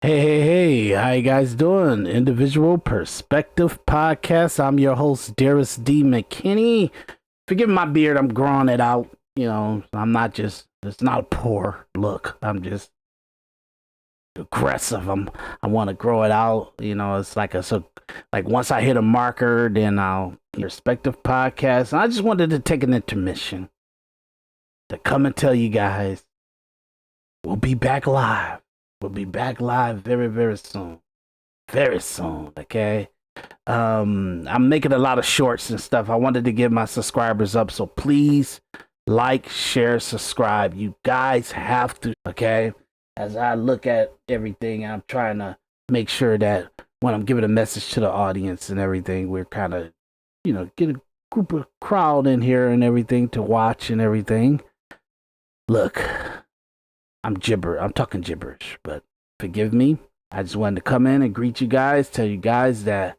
Hey, how you guys doing? Individual Perspective Podcast. I'm your host, Daris D. McKinney. Forgive my beard, I'm growing it out. I'm not just, it's not a poor look. I'm just aggressive. I want to grow it out. It's like once I hit a marker, then I'll Perspective Podcast. And I just wanted to take an intermission to come and tell you guys we'll be back live. We'll be back live very, very soon. Very soon, okay? I'm making a lot of shorts and stuff. I wanted to get my subscribers up, so please like, share, subscribe. You guys have to, okay? As I look at everything, I'm trying to make sure that when I'm giving a message to the audience and everything, we're kind of, get a group of crowd in here and everything to watch and everything. Look, I'm talking gibberish, but forgive me. I just wanted to come in and greet you guys, tell you guys that,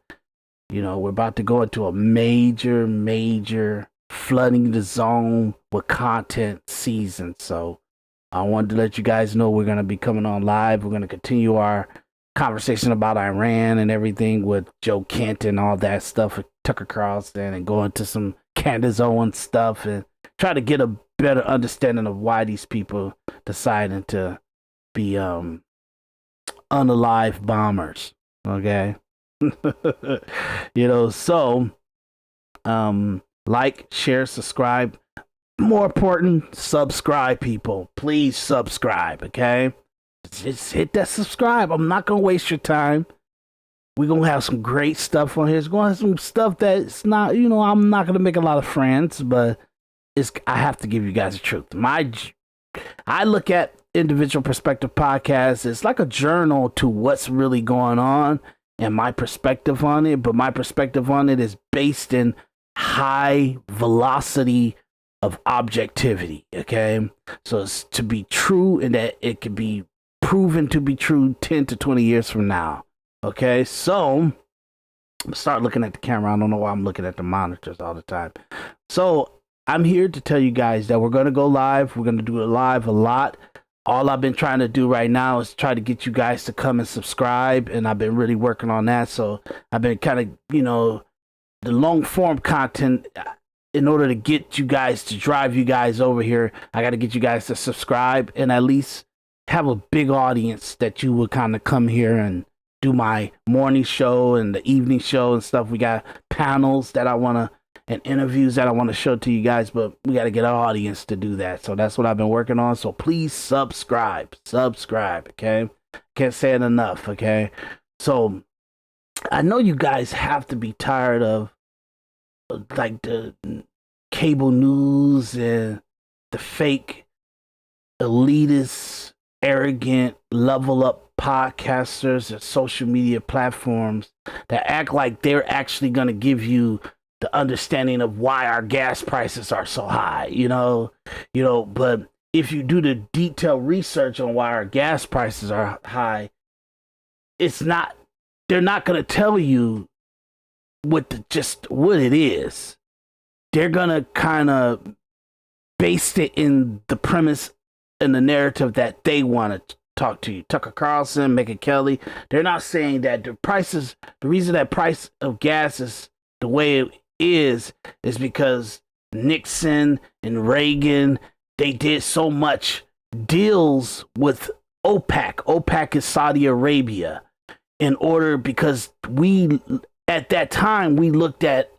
we're about to go into a major flooding the zone with content season. So I wanted to let you guys know we're going to be coming on live. We're going to continue our conversation about Iran and everything with Joe Kent and all that stuff with Tucker Carlson, and go into some Candace Owens stuff and try to get a better understanding of why these people deciding to be unalive bombers. Okay. So like, share, subscribe. More important, subscribe, people. Please subscribe, okay? Just hit that subscribe. I'm not gonna waste your time. We're gonna have some great stuff on here. It's gonna have some stuff that's not, I'm not gonna make a lot of friends, but I have to give you guys the truth. I look at Individual Perspective Podcast. It's like a journal to what's really going on and my perspective on it. But my perspective on it is based in high velocity of objectivity. Okay, so it's to be true, and that it can be proven to be true 10 to 20 years from now. Okay, so start looking at the camera. I don't know why I'm looking at the monitors all the time. So I'm here to tell you guys that we're going to go live. We're going to do it live a lot. All I've been trying to do right now is try to get you guys to come and subscribe, and I've been really working on that. So I've been kind of, the long form content, in order to get you guys to drive you guys over here, I got to get you guys to subscribe and at least have a big audience that you would kind of come here and do my morning show and the evening show and stuff. We got panels that I want to, and interviews that I want to show to you guys, but we got to get our audience to do that. So that's what I've been working on. So please subscribe, okay? Can't say it enough, okay? So I know you guys have to be tired of like the cable news and the fake, elitist, arrogant, level up podcasters and social media platforms that act like they're actually going to give you the understanding of why our gas prices are so high, but if you do the detailed research on why our gas prices are high, they're not going to tell you what it is. They're going to kind of base it in the premise and the narrative that they want to talk to you. Tucker Carlson, Megyn Kelly, they're not saying that the reason that price of gas is the way it is because Nixon and Reagan, they did so much deals with OPEC. OPEC is Saudi Arabia, because at that time we looked at,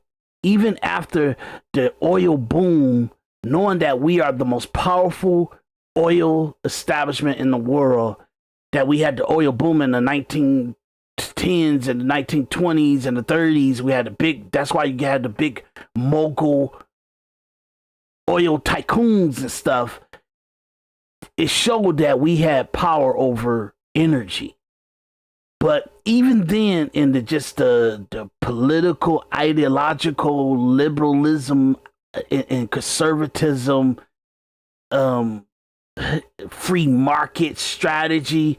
even after the oil boom, knowing that we are the most powerful oil establishment in the world, that we had the oil boom in the 1910s and the 1920s and the 30s. We had that's why you had the big mogul oil tycoons and stuff. It showed that we had power over energy. But even then, in the political, ideological liberalism and conservatism, free market strategy,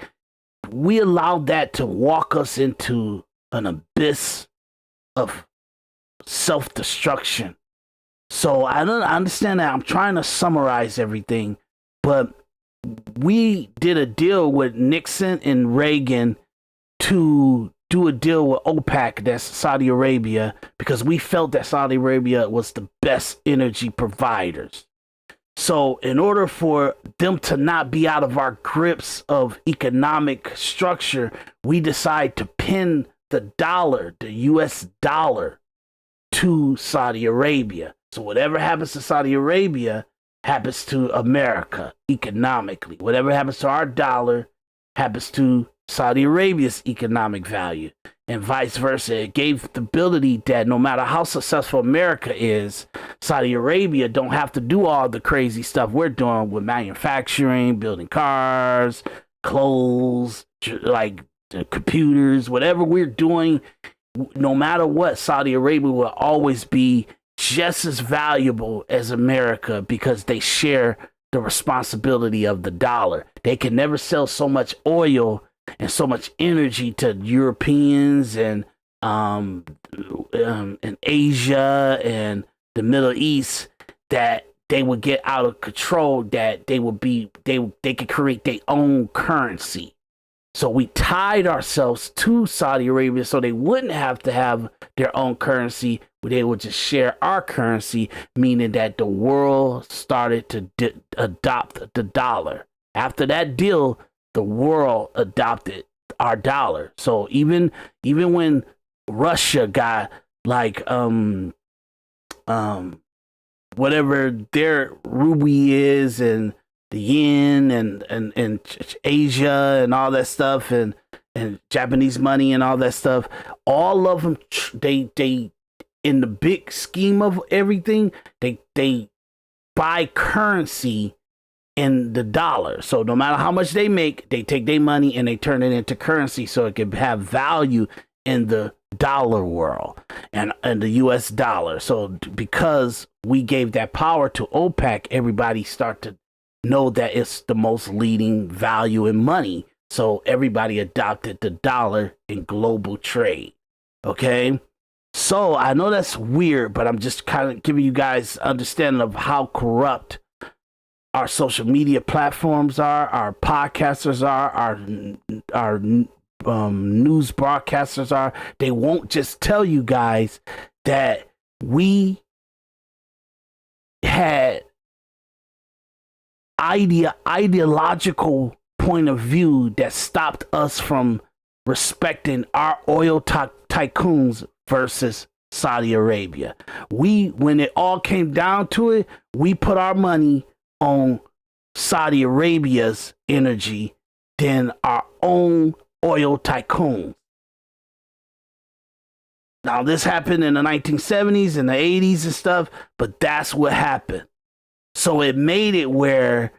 we allowed that to walk us into an abyss of self-destruction. So I understand that I'm trying to summarize everything, but we did a deal with Nixon and Reagan to do a deal with OPEC, that's Saudi Arabia, because we felt that Saudi Arabia was the best energy providers. So in order for them to not be out of our grips of economic structure, we decide to pin the dollar, the US dollar, to Saudi Arabia. So whatever happens to Saudi Arabia happens to America economically. Whatever happens to our dollar happens to Saudi Arabia's economic value, and vice versa. It gave the ability that no matter how successful America is, Saudi Arabia don't have to do all the crazy stuff we're doing with manufacturing, building cars, clothes, like computers, whatever we're doing. No matter what, Saudi Arabia will always be just as valuable as America because they share the responsibility of the dollar. They can never sell so much oil and so much energy to Europeans and Asia and the Middle East that they would get out of control, that they could create their own currency. So we tied ourselves to Saudi Arabia so they wouldn't have to have their own currency. They would just share our currency, meaning that the world started to adopt the dollar. After that deal, the world adopted our dollar. So even when Russia got like whatever their ruby is and the yen and Asia and all that stuff and Japanese money and all that stuff, all of them they in the big scheme of everything, they buy currency in the dollar. So no matter how much they make, they take their money and they turn it into currency so it can have value in the dollar world and the US dollar. So because we gave that power to OPEC, everybody start to know that it's the most leading value in money. So everybody adopted the dollar in global trade. Okay? So I know that's weird, but I'm just kind of giving you guys understanding of how corrupt our social media platforms are, our podcasters are, our news broadcasters are. They won't just tell you guys that we had ideological point of view that stopped us from respecting our oil tycoons versus Saudi Arabia. When it all came down to it, we put our money on Saudi Arabia's energy than our own oil tycoons. Now, this happened in the 1970s and the 80s and stuff, but that's what happened. So it made it where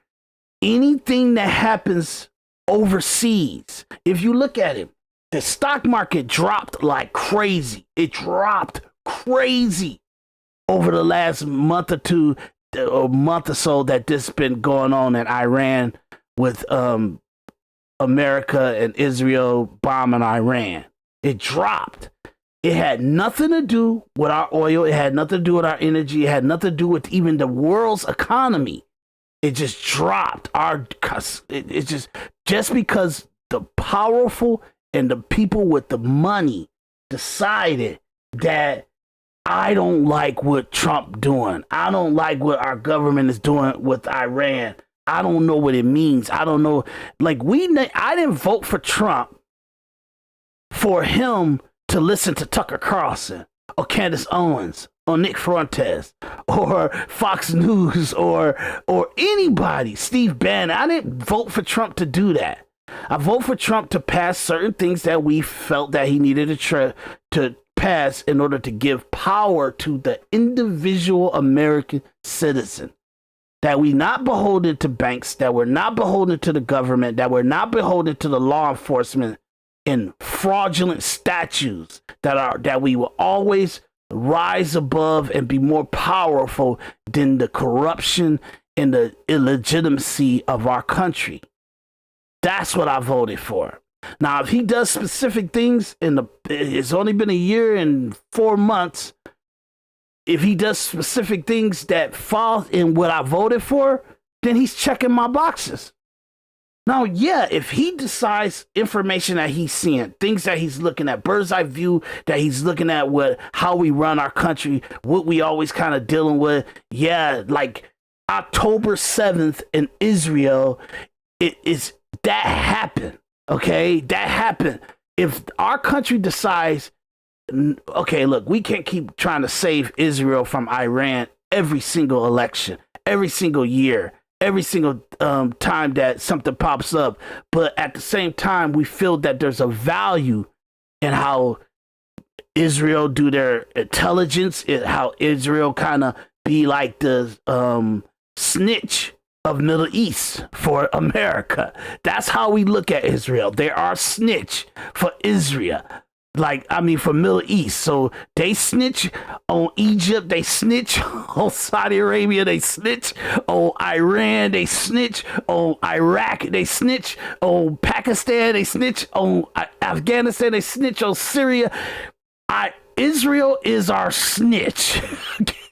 anything that happens overseas, if you look at it, the stock market dropped like crazy. It dropped crazy over the last month or two, a month or so that this been going on in Iran with America and Israel bombing Iran. It dropped. It had nothing to do with our oil. It had nothing to do with our energy. It had nothing to do with even the world's economy. It just dropped. It's just because the powerful and the people with the money decided that I don't like what Trump doing. I don't like what our government is doing with Iran. I don't know what it means. I don't know. Like I didn't vote for Trump for him to listen to Tucker Carlson or Candace Owens or Nick Fuentes or Fox News or anybody, Steve Bannon. I didn't vote for Trump to do that. I vote for Trump to pass certain things that we felt that he needed to pass in order to give power to the individual American citizen. That we not beholden to banks, that we're not beholden to the government, that we're not beholden to the law enforcement and fraudulent statutes, that we will always rise above and be more powerful than the corruption and the illegitimacy of our country. That's what I voted for. Now, if he does specific things it's only been a year and 4 months. If he does specific things that fall in what I voted for, then he's checking my boxes. Now, yeah, if he decides information that he's seeing, things that he's looking at, bird's eye view that he's looking at, what how we run our country, what we always kind of dealing with, yeah, like October 7th in Israel, it is that happened. Okay, that happened. If our country decides, okay, look, we can't keep trying to save Israel from Iran every single election, every single year, every single time that something pops up. But at the same time, we feel that there's a value in how Israel do their intelligence, how Israel kind of be like the snitch of Middle East for America. That's how we look at Israel. They are snitch for Israel. Like, I mean, for Middle East. So they snitch on Egypt. They snitch on Saudi Arabia. They snitch on Iran. They snitch on Iraq. They snitch on Pakistan. They snitch on Afghanistan. They snitch on Syria. Israel is our snitch.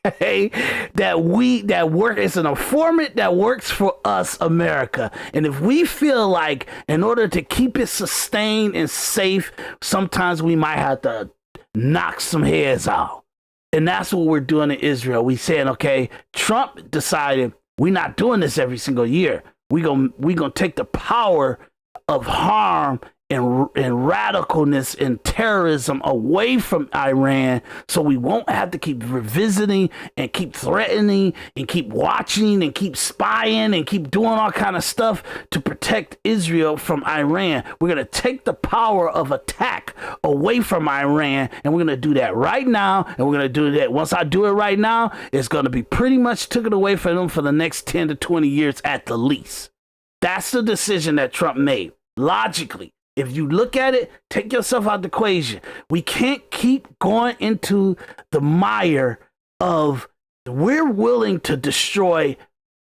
Okay, that work as an informant that works for us, America. And if we feel like in order to keep it sustained and safe, sometimes we might have to knock some heads out. And that's what we're doing in Israel. We saying, okay, Trump decided we're not doing this every single year. We gonna take the power of harm and radicalness and terrorism away from Iran, so we won't have to keep revisiting and keep threatening and keep watching and keep spying and keep doing all kind of stuff to protect Israel from Iran. We're going to take the power of attack away from Iran, and we're going to do that right now, and we're going to do that. Once I do it right now, it's going to be pretty much taken away from them for the next 10 to 20 years at the least. That's the decision that Trump made, logically. If you look at it, take yourself out of the equation. We can't keep going into the mire of we're willing to destroy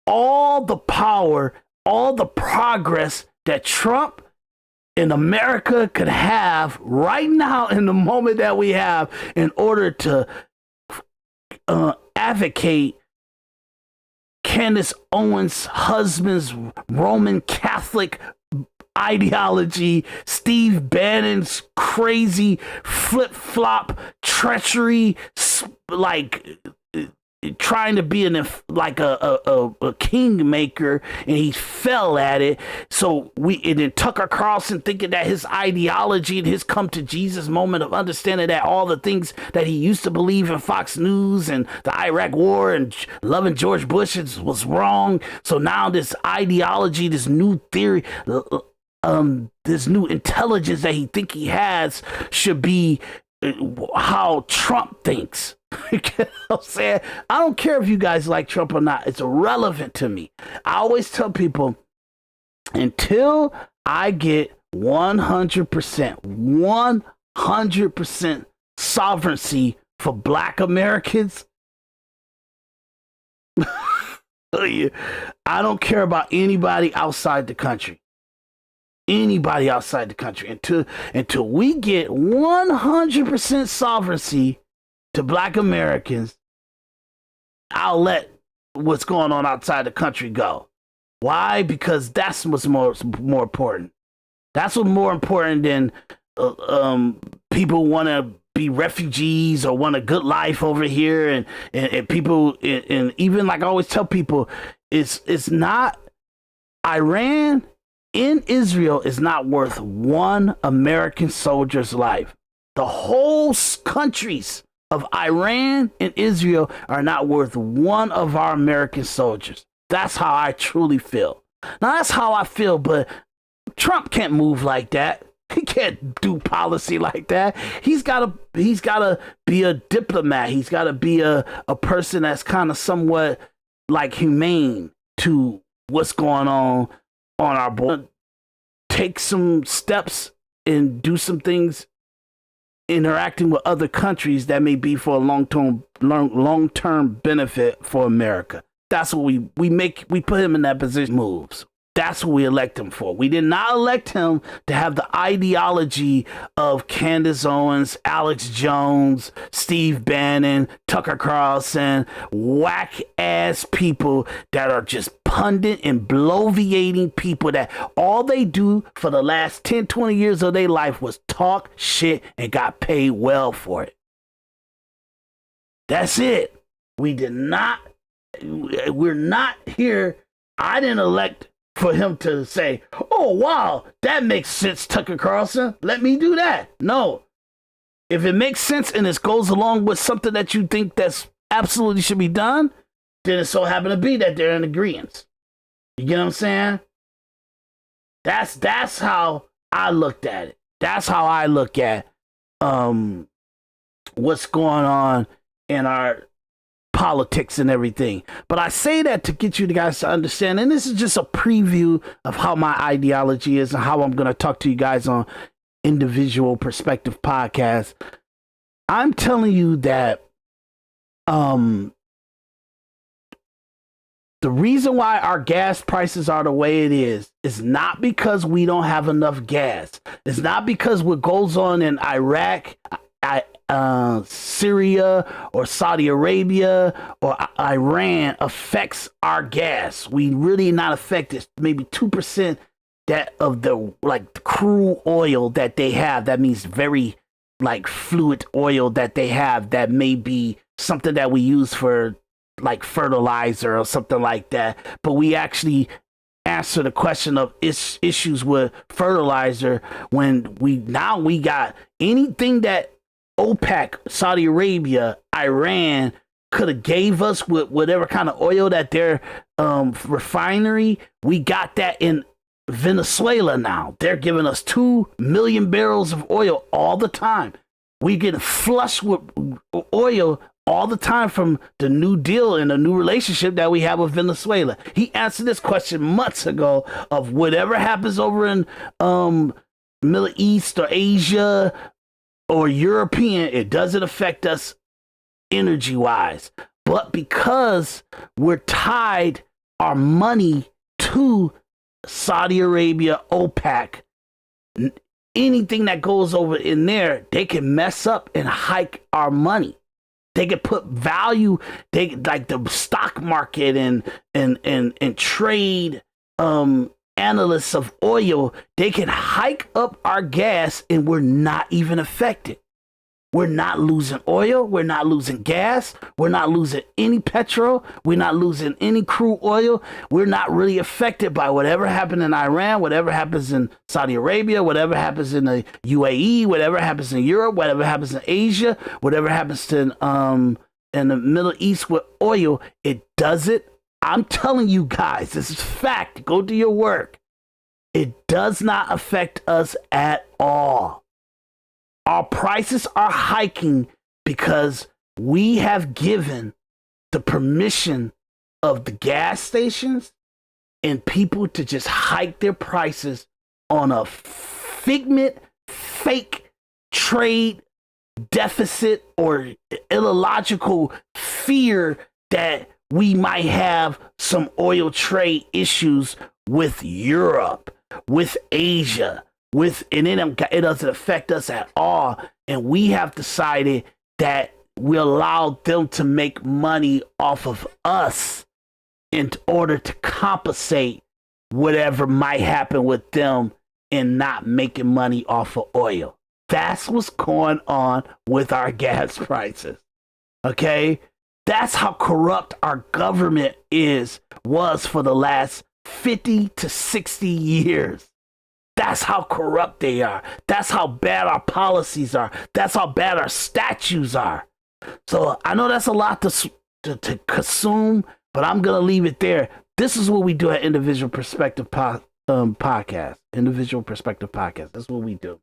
all the power, all the progress that Trump in America could have right now in the moment that we have in order to advocate Candace Owens' husband's Roman Catholic ideology, Steve Bannon's crazy flip-flop treachery, like trying to be a kingmaker, and he fell at it. So and then Tucker Carlson thinking that his ideology and his come to Jesus moment of understanding that all the things that he used to believe in Fox News and the Iraq War and loving George Bush was wrong. So now this ideology, this new theory, this new intelligence that he think he has should be how Trump thinks. You know what I'm saying? I don't care if you guys like Trump or not. It's irrelevant to me. I always tell people, until I get 100% sovereignty for Black Americans, I don't care about anybody outside the country. Anybody outside the country until we get 100% sovereignty to Black Americans, I'll let what's going on outside the country go. Why? Because that's what's more important. That's what's more important than people want to be refugees or want a good life over here, and people, and even like I always tell people, it's not Iran in Israel is not worth one American soldier's life. The whole countries of Iran and Israel are not worth one of our American soldiers. That's how I truly feel. Now, that's how I feel, but Trump can't move like that. He can't do policy like that. He's gotta be a diplomat. He's gotta be a person that's kind of somewhat like humane to what's going on our board. Take some steps and do some things interacting with other countries that may be for a long-term benefit for America. That's what we put him in that position. Moves. That's what we elect him for. We did not elect him to have the ideology of Candace Owens, Alex Jones, Steve Bannon, Tucker Carlson, whack-ass people that are just pundit and bloviating people that all they do for the last 10, 20 years of their life was talk shit and got paid well for it. That's it. We're not here. I didn't elect for him to say, oh, wow, that makes sense, Tucker Carlson. Let me do that. No. If it makes sense and it goes along with something that you think that's absolutely should be done, then it so happen to be that they're in agreement. You get what I'm saying? That's how I looked at it. That's how I look at what's going on in our politics and everything. But I say that to get you guys to understand, and this is just a preview of how my ideology is and how I'm going to talk to you guys on Individual Perspective Podcast. I'm telling you that the reason why our gas prices are the way it is not because we don't have enough gas. It's not because what goes on in Iraq, Syria or Saudi Arabia or Iran affects our gas. We really not affected. Maybe 2% that of the like crude oil that they have. That means very like fluid oil that they have. That may be something that we use for like fertilizer or something like that. But we actually answer the question of issues with fertilizer when we got anything that OPEC, Saudi Arabia, Iran could have gave us with whatever kind of oil that their refinery, we got that in Venezuela now. They're giving us 2 million barrels of oil all the time. We get flushed with oil all the time from the New Deal and the new relationship that we have with Venezuela. He answered this question months ago of whatever happens over in Middle East or Asia or European, it doesn't affect us energy wise. But because we're tied our money to Saudi Arabia, OPEC, anything that goes over in there, they can mess up and hike our money. They can put value, they like the stock market and trade analysts of oil, they can hike up our gas and we're not even affected. We're not losing oil. We're not losing gas. We're not losing any petrol. We're not losing any crude oil. We're not really affected by whatever happened in Iran, whatever happens in Saudi Arabia, whatever happens in the UAE, whatever happens in Europe, whatever happens in Asia, whatever happens in the Middle East with oil. It doesn't. I'm telling you guys, this is fact. Go do your work. It does not affect us at all. Our prices are hiking because we have given the permission of the gas stations and people to just hike their prices on a fake trade deficit or illogical fear that we might have some oil trade issues with Europe, with Asia, and it doesn't affect us at all. And we have decided that we allow them to make money off of us in order to compensate whatever might happen with them and not making money off of oil. That's what's going on with our gas prices. Okay? That's how corrupt our government was for the last 50 to 60 years. That's how corrupt they are. That's how bad our policies are. That's how bad our statutes are. So I know that's a lot to consume, but I'm going to leave it there. This is what we do at Individual Perspective Podcast. Individual Perspective Podcast. That's what we do.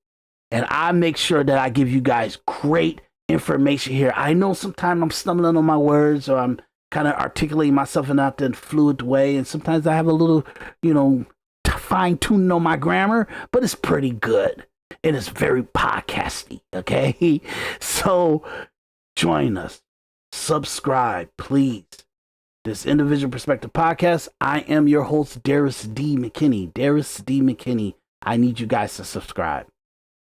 And I make sure that I give you guys great information here. I know sometimes I'm stumbling on my words or I'm kind of articulating myself in not a fluid way. And sometimes I have a little, fine tuning on my grammar, but it's pretty good. And it's very podcasty. Okay. So join us. Subscribe, please. this Individual Perspective Podcast. I am your host, Daris D. McKinney. Daris D. McKinney. I need you guys to subscribe.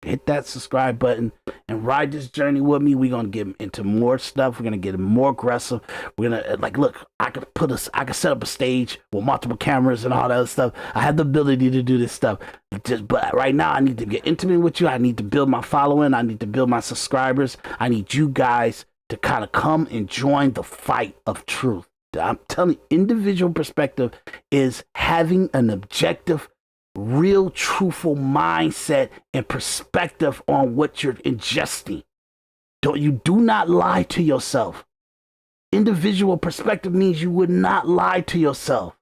Hit that subscribe button and ride this journey with me. We're gonna get into more stuff. We're gonna get more aggressive. We're gonna look. I could set up a stage with multiple cameras and all that other stuff. I have the ability to do this stuff. But right now, I need to get intimate with you. I need to build my following. I need to build my subscribers. I need you guys to kind of come and join the fight of truth. I'm telling you, individual perspective is having an objective, real, truthful mindset and perspective on what you're ingesting. You do not lie to yourself. Individual perspective means you would not lie to yourself.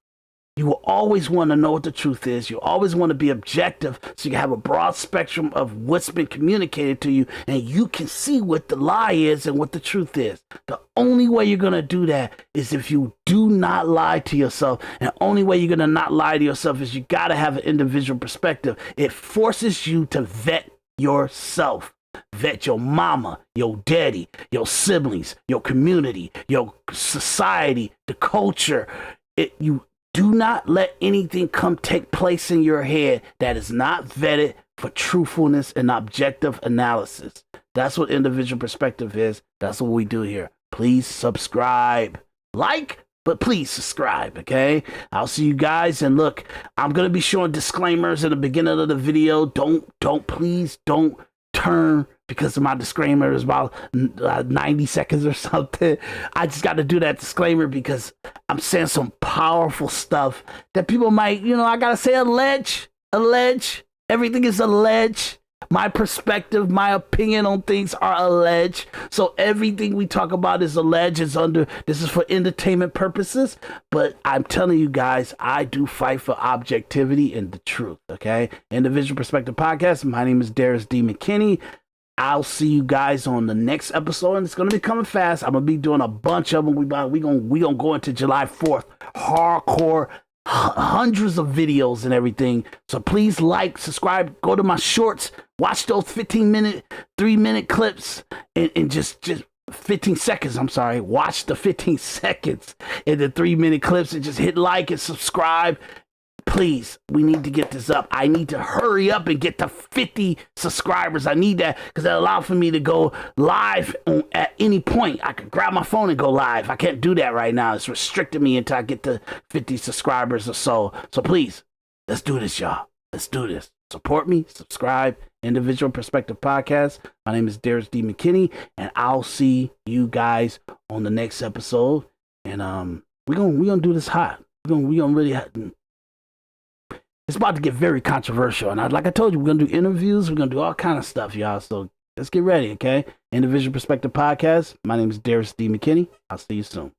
You will always want to know what the truth is. You always want to be objective so you can have a broad spectrum of what's been communicated to you and you can see what the lie is and what the truth is. The only way you're going to do that is if you do not lie to yourself. And the only way you're going to not lie to yourself is you got to have an individual perspective. It forces you to vet yourself. Vet your mama, your daddy, your siblings, your community, your society, the culture. You do not let anything take place in your head that is not vetted for truthfulness and objective analysis. That's what individual perspective is. That's what we do here. Please subscribe. But please subscribe, okay? I'll see you guys. And look, I'm going to be showing disclaimers in the beginning of the video. Please don't turn because of my disclaimer is about 90 seconds or something. I just got to do that disclaimer because I'm saying some powerful stuff that people might, I got to say allege. Everything is alleged. My perspective, my opinion on things are alleged. So everything we talk about is alleged. This is for entertainment purposes. But I'm telling you guys, I do fight for objectivity and the truth, okay? Individual Perspective Podcast. My name is Daris D. McKinney. I'll see you guys on the next episode, and it's going to be coming fast. I'm going to be doing a bunch of them. We're going to go into July 4th. Hardcore, hundreds of videos and everything. So please subscribe, go to my shorts, watch those 15-minute, 3-minute clips, and just 15 seconds. I'm sorry. Watch the 15 seconds in the 3-minute clips and just hit like and subscribe. Please, we need to get this up. I need to hurry up and get to 50 subscribers. I need that because that allows for me to go live at any point. I could grab my phone and go live. I can't do that right now. It's restricting me until I get to 50 subscribers or so. So please, let's do this, y'all. Let's do this. Support me. Subscribe. Individual Perspective Podcast. My name is Daris D. McKinney, and I'll see you guys on the next episode. And we're gonna do this hot. We're gonna really. It's about to get very controversial. And like I told you, we're going to do interviews. We're going to do all kind of stuff, y'all. So let's get ready, okay? Individual Perspective Podcast. My name is Daris D. McKinney. I'll see you soon.